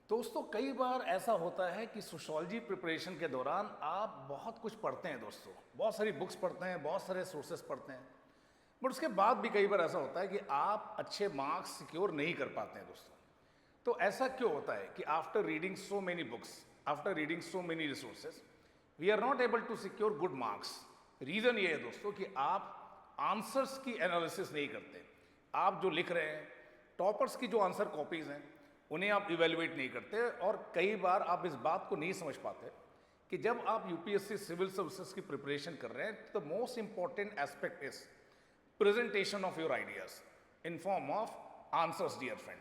दोस्तों कई बार ऐसा होता है कि सोशोलॉजी प्रिपरेशन के दौरान आप बहुत कुछ पढ़ते हैं दोस्तों, बहुत सारी बुक्स पढ़ते हैं, बहुत सारे सोर्सेस पढ़ते हैं। बट उसके बाद भी कई बार ऐसा होता है कि आप अच्छे मार्क्स सिक्योर नहीं कर पाते हैं दोस्तों। तो ऐसा क्यों होता है कि after reading so many books, after reading so many resources, we are not able to secure good marks. Reason ये है दोस्तों कि आप आंसर्स की एनालिसिस नहीं करते। आप जो लिख रहे हैं, टॉपर्स की जो आंसर कॉपीज़ हैं, उन्हें आप इवेलुएट नहीं करते। और कई बार आप इस बात को नहीं समझ पाते कि जब आप यूपीएससी सिविल सर्विसेज की प्रिपरेशन कर रहे हैं तो most important aspect is presentation of your ideas in form of answers. Dear friend,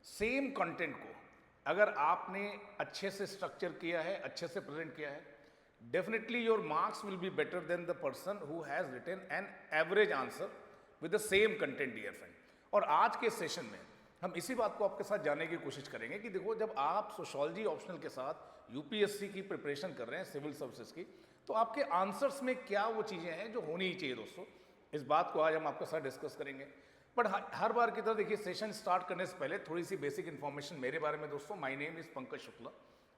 same content को अगर आपने अच्छे से स्ट्रक्चर किया है, अच्छे से प्रेजेंट किया है, definitely your marks will be better than the person who has written an average answer with the same content. Dear friend, और आज के सेशन में हम इसी बात को आपके साथ जानने की कोशिश करेंगे कि देखो, जब आप सोशोलॉजी ऑप्शनल के साथ यूपीएससी की प्रिपरेशन कर रहे हैं सिविल सर्विसेज की, तो आपके आंसर्स में क्या वो चीज़ें हैं जो होनी ही चाहिए दोस्तों। इस बात को आज हम आपके साथ डिस्कस करेंगे। बट हर बार की तरह देखिए, सेशन स्टार्ट करने से पहले थोड़ी सी बेसिक इन्फॉर्मेशन मेरे बारे में दोस्तों। My name is Pankaj Shukla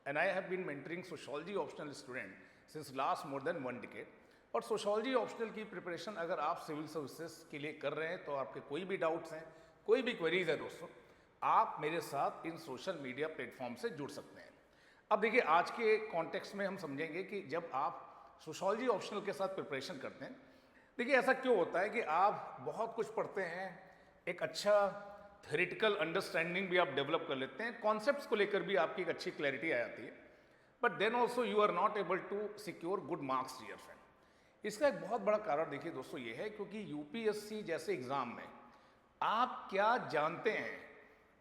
and I have been mentoring sociology optional student since last more than 1 decade. और सोशोलॉजी ऑप्शनल की प्रिपरेशन अगर आप सिविल सर्विसेज के लिए कर रहे हैं तो आपके कोई भी डाउट्स हैं, कोई भी क्वेरीज है दोस्तों, आप मेरे साथ इन सोशल मीडिया प्लेटफॉर्म से जुड़ सकते हैं। अब देखिए, आज के कॉन्टेक्स्ट में हम समझेंगे कि जब आप सोशोलॉजी ऑप्शनल के साथ प्रिपरेशन करते हैं, देखिए ऐसा क्यों होता है कि आप बहुत कुछ पढ़ते हैं, एक अच्छा थ्योरेटिकल अंडरस्टैंडिंग भी आप डेवलप कर लेते हैं, कॉन्सेप्ट्स को लेकर भी आपकी एक अच्छी क्लैरिटी आ जाती है, but then also you are not able to secure good marks. Dear friend, इसका एक बहुत बड़ा कारण देखिए दोस्तों ये है क्योंकि यूपीएससी जैसे एग्जाम में आप क्या जानते हैं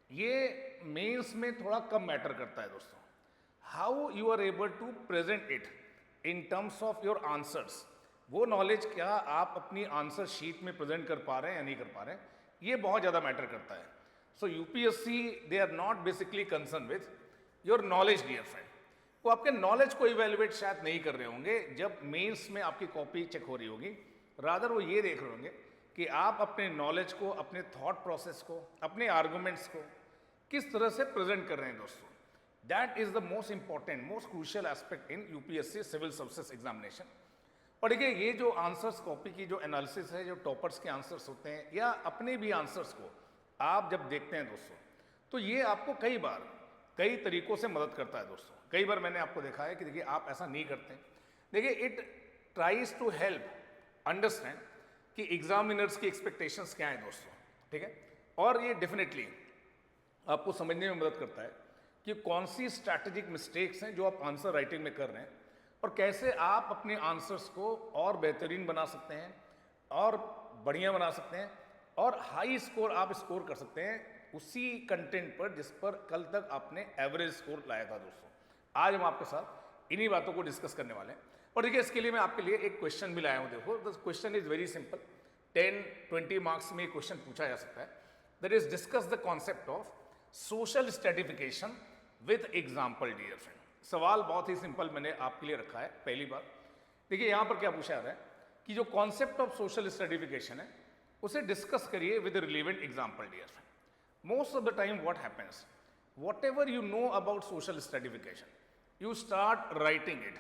ये मेंस में थोड़ा कम मैटर करता है दोस्तों। How you are able to present it in terms of your answers, वो नॉलेज क्या आप अपनी आंसर शीट में प्रेजेंट कर पा रहे हैं या नहीं कर पा रहे हैं, ये बहुत ज़्यादा मैटर करता है। So UPSC they are not basically concern with your knowledge. Dear friend, वो आपके नॉलेज को इवेलुएट शायद नहीं कर रहे होंगे जब मेंस में आपकी कॉपी चेक हो रही होगी। रादर वो ये देख रहे होंगे कि आप अपने नॉलेज को, अपने थॉट प्रोसेस को, अपने आर्गूमेंट्स को किस तरह से प्रेजेंट कर रहे हैं दोस्तों। That is the most important, most crucial aspect in UPSC civil services examination. और देखिए, ये जो आंसर्स कॉपी की जो एनालिसिस है, जो टॉपर्स के आंसर्स होते हैं या अपने भी आंसर्स को आप जब देखते हैं दोस्तों, तो ये आपको कई बार कई तरीकों से मदद करता है दोस्तों। कई बार मैंने आपको देखा है कि देखिए आप ऐसा नहीं करते। देखिए, it tries to help understand कि एग्जामिनर्स की एक्सपेक्टेशंस क्या है दोस्तों, ठीक है। और ये डेफिनेटली आपको समझने में मदद करता है कि कौन सी स्ट्रैटेजिक मिस्टेक्स हैं जो आप आंसर राइटिंग में कर रहे हैं और कैसे आप अपने आंसर्स को और बेहतरीन बना सकते हैं और बढ़िया बना सकते हैं और हाई स्कोर आप स्कोर कर सकते हैं उसी कंटेंट पर जिस पर कल तक आपने एवरेज स्कोर लाया था दोस्तों। आज हम आपके साथ इन्हीं बातों को डिस्कस करने वाले हैं। और देखिए, इसके लिए मैं आपके लिए एक क्वेश्चन भी लाया हूं। देखो, the question is very simple. 10-20 marks में क्वेश्चन पूछा जा सकता है। That is discuss the concept of social stratification with example. Dear friend, सवाल बहुत ही सिंपल मैंने आपके लिए रखा है। पहली बार देखिए, यहां पर क्या पूछा जा रहा है कि जो कॉन्सेप्ट ऑफ सोशल स्ट्रेटिफिकेशन है उसे डिस्कस करिए with relevant example. Dear friend, most of the time what happens, whatever you know about social stratification, you start writing it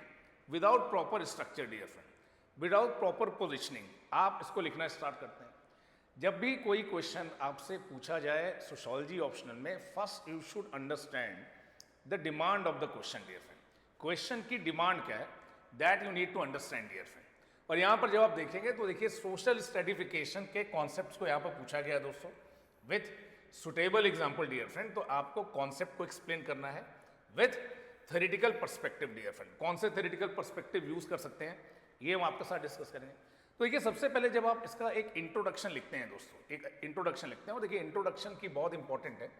without proper structure। dear friend, without proper positioning आप इसको लिखना start करते हैं। जब भी कोई question आपसे पूछा जाए सोशोलॉजी ऑप्शनल में, first you should understand the demand of the question. Dear friend, question की डिमांड क्या है, that you need to understand. Dear friend, और यहां पर जब आप देखेंगे तो देखिए, सोशल स्ट्रेटिफिकेशन के कॉन्सेप्ट्स को यहां पर पूछा गया दोस्तों with suitable example. Dear friend, तो आपको कॉन्सेप्ट को एक्सप्लेन करना है with theoretical perspective. Dear friend, कौन से थ्योरेटिकल पर्सपेक्टिव यूज कर सकते हैं ये हम आपके साथ डिस्कस करेंगे। तो देखिए, सबसे पहले जब आप इसका एक इंट्रोडक्शन लिखते हैं दोस्तों, एक इंट्रोडक्शन लिखते हैं, और देखिए इंट्रोडक्शन की बहुत इंपॉर्टेंट है।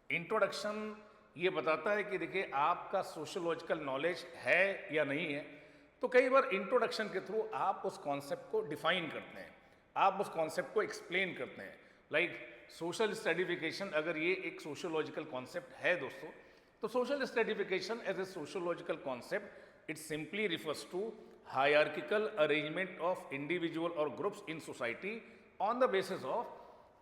इंट्रोडक्शन ये बताता है कि देखिए आपका सोशोलॉजिकल नॉलेज है या नहीं है। तो कई बार इंट्रोडक्शन के थ्रू आप उस कॉन्सेप्ट को डिफाइन करते हैं, आप उस कॉन्सेप्ट को एक्सप्लेन करते हैं। लाइक सोशल स्ट्रेटिफिकेशन, अगर ये एक सोशोलॉजिकल कॉन्सेप्ट है दोस्तों, तो social stratification as a sociological concept, it simply refers to hierarchical arrangement of individual और groups in society on the basis of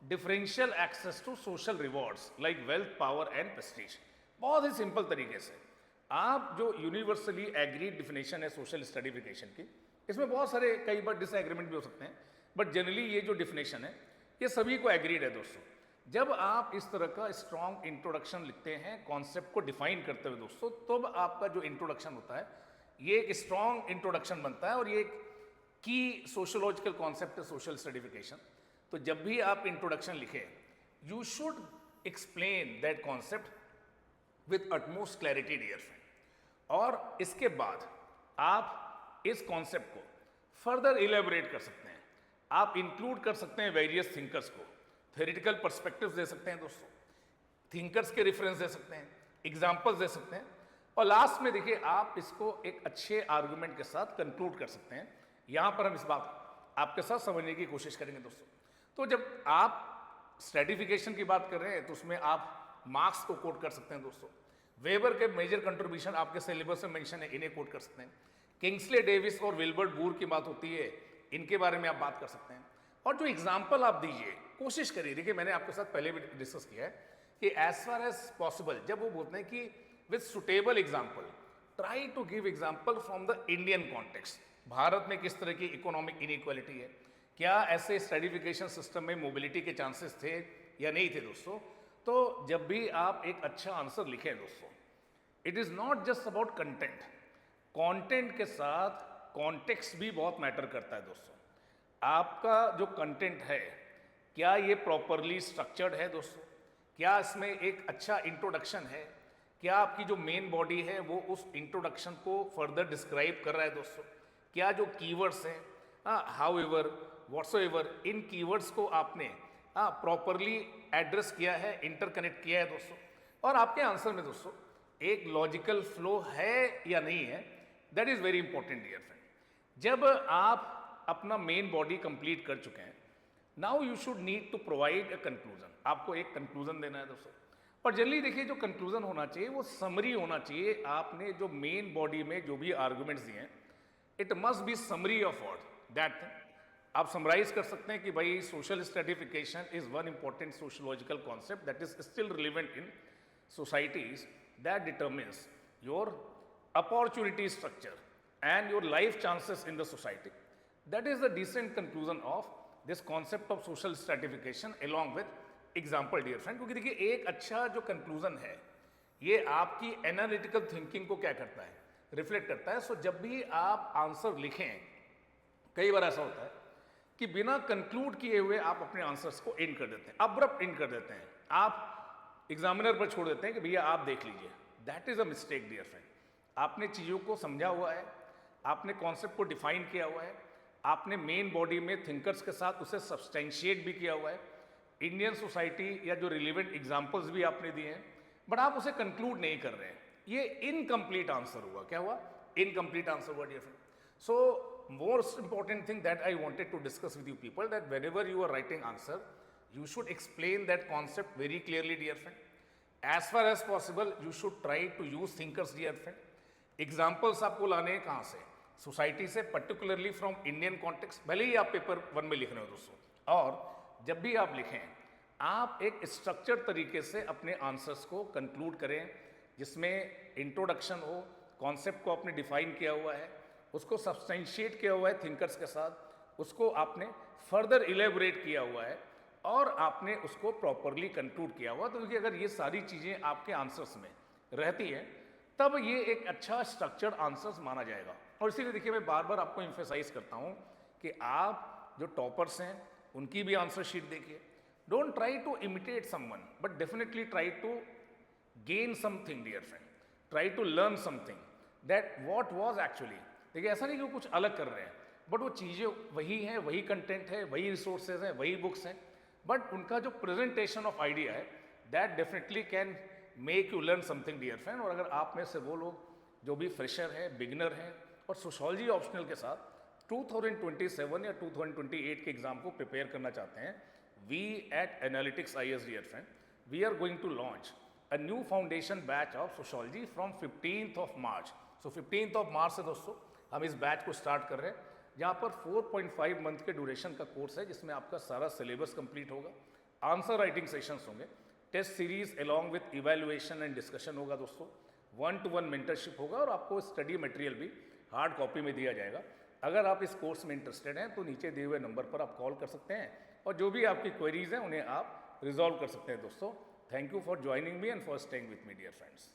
differential access to social rewards like wealth, power and prestige. बहुत ही simple तरीके से आप जो universally agreed definition है social stratification की, इसमें बहुत सारे कई बार डिसएग्रीमेंट भी हो सकते हैं, बट जनरली ये जो डिफिनेशन है ये सभी को एग्रीड है दोस्तों। जब आप इस तरह का स्ट्रॉन्ग इंट्रोडक्शन लिखते हैं कॉन्सेप्ट को डिफाइन करते हुए दोस्तों, तब आपका जो इंट्रोडक्शन होता है ये एक स्ट्रॉन्ग इंट्रोडक्शन बनता है और ये एक की सोशोलॉजिकल कॉन्सेप्ट है सोशल स्ट्रेटिफिकेशन। तो जब भी आप इंट्रोडक्शन लिखें, you should explain that concept with utmost clarity dear friend, और इसके बाद आप इस कॉन्सेप्ट को फर्दर इलेबोरेट कर सकते हैं। आप इंक्लूड कर सकते हैं वेरियस थिंकर्स को, थ्योरेटिकल पर्सपेक्टिव्स दे सकते हैं दोस्तों, थिंकर्स के रेफरेंस दे सकते हैं, एग्जाम्पल्स दे सकते हैं, और लास्ट में देखिए आप इसको एक अच्छे आर्गुमेंट के साथ कंक्लूड कर सकते हैं। यहां पर हम इस बात आपके साथ समझने की कोशिश करेंगे दोस्तों। तो जब आप स्ट्रेटिफिकेशन की बात कर रहे हैं तो उसमें आप मार्क्स को कोट कर सकते हैं दोस्तों, वेबर के मेजर कंट्रीब्यूशन आपके सिलेबस में मेंशन है, इन्हें कोट कर सकते हैं, किंग्सले डेविस और विल्बर्ट बूर की बात होती है, इनके बारे में आप बात कर सकते हैं। और जो एग्जाम्पल आप दीजिए, कोशिश करिए, देखिए मैंने आपके साथ पहले भी डिस्कस किया है कि एज फार एज पॉसिबल जब वो बोलते हैं कि with suitable example try to give example from the Indian context. Bharat में किस तरह की इकोनॉमिक इनइक्वालिटी है, क्या ऐसे स्ट्रेटिफिकेशन सिस्टम में मोबिलिटी के चांसेस थे या नहीं थे दोस्तों। तो जब भी आप एक अच्छा आंसर लिखें दोस्तों, it is not just about content, content के साथ कॉन्टेक्स्ट भी बहुत मैटर करता है दोस्तों। आपका जो कंटेंट है क्या ये प्रॉपरली स्ट्रक्चर्ड है दोस्तों, क्या इसमें एक अच्छा इंट्रोडक्शन है, क्या आपकी जो मेन बॉडी है वो उस इंट्रोडक्शन को फर्दर डिस्क्राइब कर रहा है दोस्तों, क्या जो कीवर्ड्स हैं how ever whatsoever in keywords को आपने प्रॉपरली एड्रेस किया है, इंटरकनेक्ट किया है दोस्तों, और आपके आंसर में दोस्तों एक लॉजिकल फ्लो है या नहीं है, that is very important dear friend. जब आप अपना मेन बॉडी कंप्लीट कर चुके हैं, now you should need to provide a conclusion, आपको एक कंक्लूजन देना है दोस्तों। पर जनरली देखिए जो कंक्लूजन होना चाहिए वो समरी होना चाहिए। आपने जो मेन बॉडी में जो भी आर्गुमेंट्स दिए हैं, it must be summary of what that thing. आप समराइज कर सकते हैं कि भाई social stratification is one important sociological concept that is still relevant in societies that determines your opportunity structure and your life chances in the society. That is the decent conclusion of this concept of social stratification along with example dear friend। क्योंकि देखिए एक अच्छा जो conclusion है ये आपकी analytical thinking को क्या करता है, रिफ्लेक्ट करता है। सो जब भी आप आंसर लिखें, कई बार ऐसा होता है कि बिना कंक्लूड किए हुए आप अपने आंसर्स को एंड कर देते हैं, अब्रप्ट एंड कर देते हैं, आप एग्जामिनर पर छोड़ देते हैं कि भैया आप देख लीजिए। That is a mistake dear friend. आपने चीज़ों को समझा हुआ है, आपने कॉन्सेप्ट को डिफाइन किया हुआ है, आपने मेन बॉडी में थिंकर्स के साथ उसे सब्सटेंशिएट भी किया हुआ है, इंडियन सोसाइटी या जो रिलेवेंट एग्जाम्पल्स भी आपने दिए हैं, बट आप उसे कंक्लूड नहीं कर रहे हैं। ये इनकम्प्लीट आंसर हुआ। क्या हुआ? इनकम्प्लीट आंसर हुआ dear friend. So most important thing that I wanted to discuss with you people, that whenever you are writing answer, you should explain that concept very clearly dear friend. As far as possible you should try to use thinkers dear friend. Examples आपको लाने हैं कहाँ से? Society से, particularly from Indian context. भले ही आप paper 1 में लिख रहे हो दोस्तों, और जब भी आप लिखें आप एक स्ट्रक्चर्ड तरीके से अपने आंसर्स को कंक्लूड करें, जिसमें इंट्रोडक्शन हो, कॉन्सेप्ट को आपने डिफाइन किया हुआ है, उसको सब्सटेंशिएट किया हुआ है थिंकर्स के साथ, उसको आपने फर्दर इलेबोरेट किया हुआ है और आपने उसको प्रॉपरली कंक्लूड किया हुआ। तो देखिए अगर ये सारी चीज़ें आपके आंसर्स में रहती हैं तब ये एक अच्छा स्ट्रक्चर्ड आंसर्स माना जाएगा। और इसीलिए देखिए मैं बार बार आपको एम्फेसाइज करता हूँ कि आप जो टॉपर्स हैं उनकी भी आंसर शीट देखिए। Don't try to imitate someone, but definitely try to gain something dear friend, try to learn something that what was actually. देखिए ऐसा नहीं कि वो कुछ अलग कर रहे हैं, बट वो चीज़ें वही हैं, वही कंटेंट है, वही रिसोर्सेज हैं, वही बुक्स हैं, बट उनका जो प्रेजेंटेशन ऑफ आइडिया है that definitely can make you learn something dear friend. और अगर आप में से वो लोग जो भी फ्रेशर हैं, बिगिनर हैं और सोशोलॉजी ऑप्शनल के साथ 2027 या 2028 के एग्जाम को प्रिपेयर करना चाहते हैं, we at analytics IAS dear friend, we are going to launch a new foundation batch of sociology from 15th of March। So 15th of March से दोस्तों हम इस बैच को स्टार्ट कर रहे हैं, जहाँ पर 4.5 मंथ के ड्यूरेशन का कोर्स है, जिसमें आपका सारा सिलेबस कंप्लीट होगा, आंसर राइटिंग सेशंस होंगे, test series along with evaluation and discussion होगा दोस्तों, 1-to-1 मेंटरशिप होगा और आपको स्टडी मटेरियल भी हार्ड कॉपी में दिया जाएगा। अगर आप इस कोर्स में इंटरेस्टेड हैं तो नीचे दिए हुए नंबर पर आप कॉल कर सकते हैं और जो भी आपकी क्वेरीज हैं उन्हें आप रिजॉल्व कर सकते हैं दोस्तों। Thank you for joining me and for staying with me dear friends.